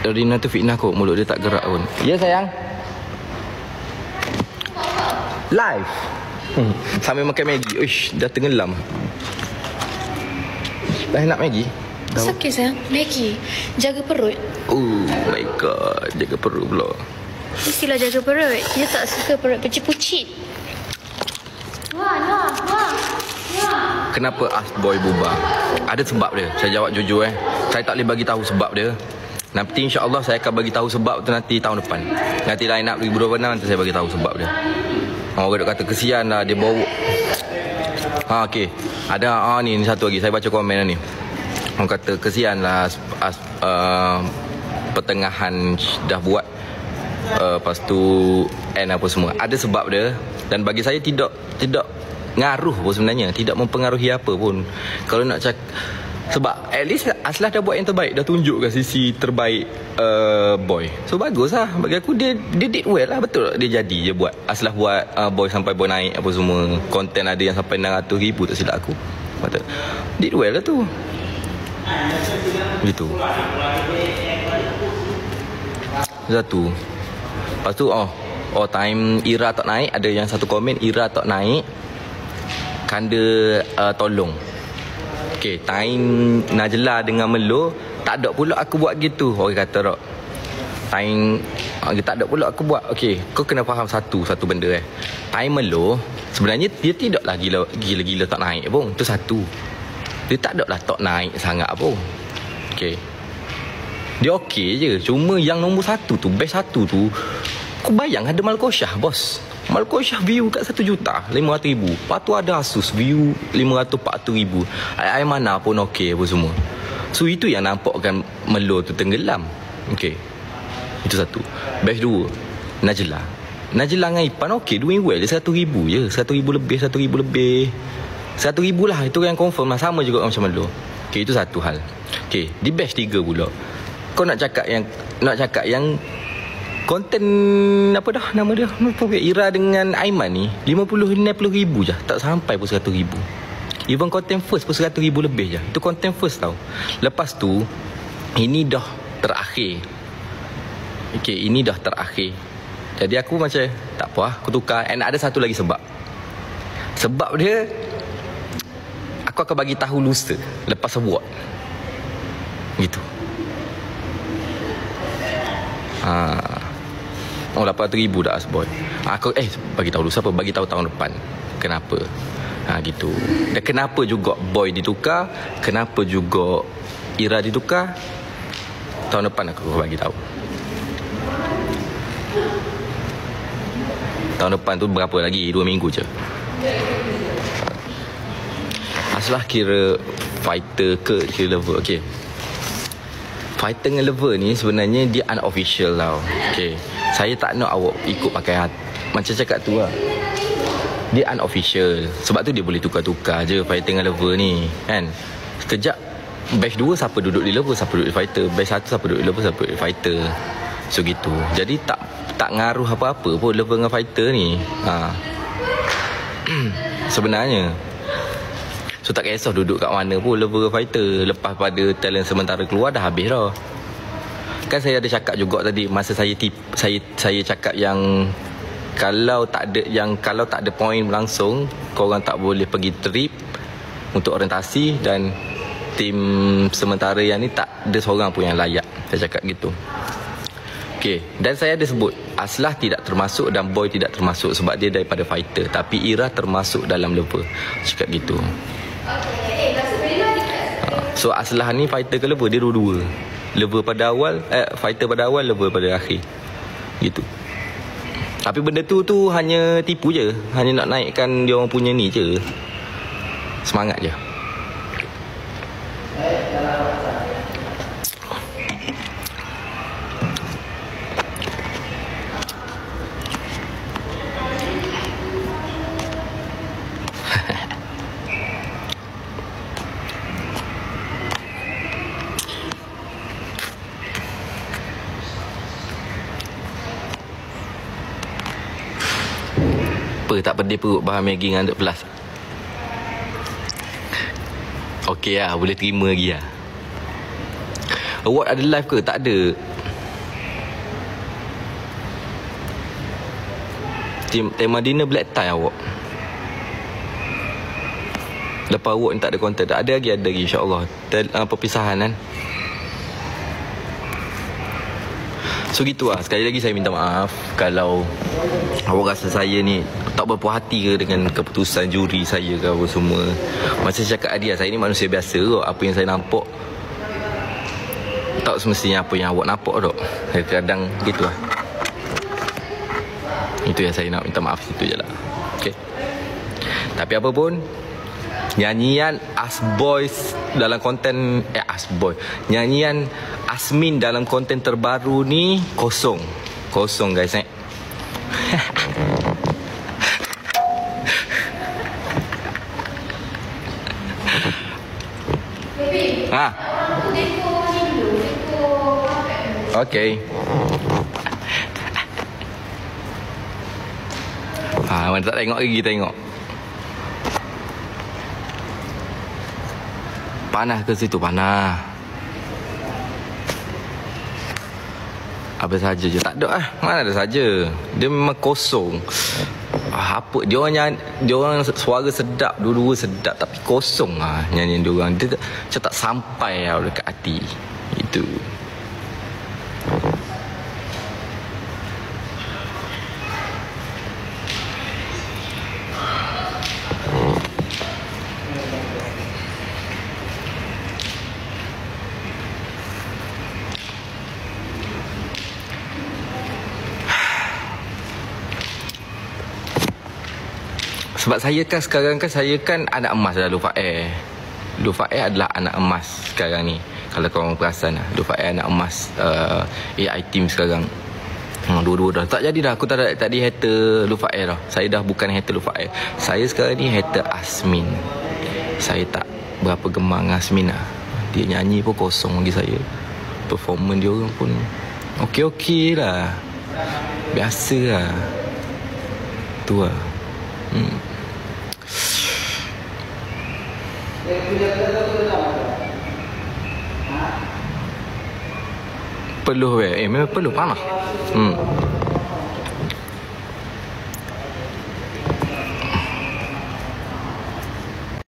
Rina tu fitnah kot. Mulut dia tak gerak pun. Ya sayang. Live. Sambil makan Maggi. Uish, dah tenggelam. Dah nak Maggi? Sakit sayang. Maggi. Jaga perut. Oh my god. Jaga perut pula. Mestilah jaga perut. Dia tak suka perut pucit-pucit. Wah. Kenapa Asboy bubar? Ada sebab dia. Saya jawab jujur Saya tak boleh bagi tahu sebab dia. Nanti insya-Allah saya akan bagi tahu sebab tu nanti tahun depan. Nanti line up 2026 nanti saya bagi tahu sebab dia. Orang kata kesian lah dia bawa. Okey. Ada ni satu lagi saya baca komen ni. Orang kata kesian lah pertengahan dah buat lepas tu end apa semua. Ada sebab dia dan bagi saya tidak ngaruh pun sebenarnya, tidak mempengaruhi apa pun. Kalau nak cakap sebab at least Aslah dah buat yang terbaik, dah tunjukkan sisi terbaik Boy. So bagus lah bagi aku, dia did well lah. Betul dia jadi je buat. Aslah buat Boy sampai Boy naik apa semua. Konten ada yang sampai 600,000 tak silap aku. Betul. Did well lah tu. Gitu. Satu. Lepas tu time Ira tak naik. Ada yang satu komen Ira tak naik Kanda tolong. Okay, time Najla dengan Melo tak ada pula aku buat gitu. Orang kata tak. Time tak ada pula aku buat. Okay, kau kena faham satu benda Time Melo sebenarnya dia tidaklah gila-gila tak naik pun. Itu satu. Dia tak ada lah tak naik sangat pun. Okay, dia okey je. Cuma yang nombor satu tu, best satu tu, kau bayang ada Malkosyah bos. Malkosyah view kat 1,500,000. Lepas tu ada Asus view 540,000. Ai mana pun okey apa semua. So itu yang nampakkan Melo tu tenggelam. Okey. Itu satu. Best dua, Najla dengan Ipan okey, doing well. 100,000 je. 100,000 lebih, 100,000 lebih. 100,000 lah. Itu yang confirm lah. Sama juga macam Melo. Okey, itu satu hal. Okey, di best 3 pula. Kau nak cakap yang konten apa dah nama dia? Ira dengan Aiman ni 50-60,000 je. Tak sampai pun 100,000. Even konten first pun 100,000 lebih je. Itu konten first tau. Lepas tu ini dah terakhir. Okey, ini dah terakhir. Jadi aku macam tak apa lah, aku tukar. And ada satu lagi sebab. Sebab dia aku akan bagi tahu lusa lepas award. Gitu. 800,000 dah Asboy. Aku bagi tahu dulu siapa, bagi tahu tahun depan. Kenapa? Gitu. Dan kenapa juga Boy ditukar, kenapa juga Ira ditukar, tahun depan aku bagi tahu. Tahun depan tu berapa lagi? 2 minggu je. Aslah kira fighter ke kira lover. Okey. Fighter dengan lover ni sebenarnya dia unofficial tau. Okey. Saya tak nak awak ikut pakai hati. Macam cakap tu lah. Dia unofficial. Sebab tu dia boleh tukar-tukar je fighter dengan lover ni. Kan? Sekejap batch 2 siapa duduk di lover, siapa duduk di fighter. Batch 1 siapa duduk di lover, siapa duduk di fighter. So gitu. Jadi tak ngaruh apa-apa pun lover dengan fighter ni. Sebenarnya. So tak kisah duduk kat mana pun lover fighter. Lepas pada talent sementara keluar dah habis dah. Kan saya ada cakap juga tadi masa saya cakap yang kalau tak ada poin langsung, korang tak boleh pergi trip untuk orientasi dan tim sementara yang ni tak ada seorang pun yang layak. Saya cakap gitu. Okey, dan saya ada sebut Aslah tidak termasuk dan Boy tidak termasuk sebab dia daripada fighter, tapi Ira termasuk dalam lover. Cakap gitu. So Aslah ni fighter ke lover? Dia dua-dua. Lover pada awal, fighter pada awal, lover pada akhir. Gitu. Tapi benda tu hanya tipu je. Hanya nak naikkan dia orang punya ni je. Semangat je. Tak pedih perut bahan Maggi dengan 100 plus. Okey lah, boleh terima lagi lah. Award ada live ke? Tak ada. Tema dinner black tie awak. Lepas awak ni tak ada konten. Ada lagi insyaAllah. Perpisahan kan. So gitu lah. Sekali lagi saya minta maaf kalau awak rasa saya ni tak berpuas hati ke dengan keputusan juri saya ke apa semua. Macam saya cakap tadi lah, saya ni manusia biasa kot. Apa yang saya nampak tak semestinya apa yang awak nampak dok. Kadang gitu lah. Itu yang saya nak minta maaf situ je lah. Okay. Tapi apa pun, nyanyian Asboy dalam konten Asboy, nyanyian Asmin dalam konten terbaru ni kosong guys Okay. Mana tak tengok lagi, tengok. Panas ke situ? Panas. Apa saja je. Tak ada lah. Mana ada saja. Dia memang kosong. Apa dia orang suara sedap, dua-dua sedap, tapi kosong lah nyanyian dia orang. Dia macam tak sampai lah dekat hati. Itu. Sebab saya kan sekarang kan, saya kan anak emas dah Lufa Air. Lufa Air adalah anak emas sekarang ni. Kalau korang perasan lah, Lufa Air anak emas AI team sekarang. Dua-dua dah. Tak jadi dah, aku tak di hater Lufa Air dah. Saya dah bukan hater Lufa Air. Saya sekarang ni hater Asmin. Saya tak berapa gemar dengan Asmin lah. Dia nyanyi pun kosong bagi saya. Performance dia orang pun okey lah. Biasa lah. Tu lah. Peluh memang peluh panas.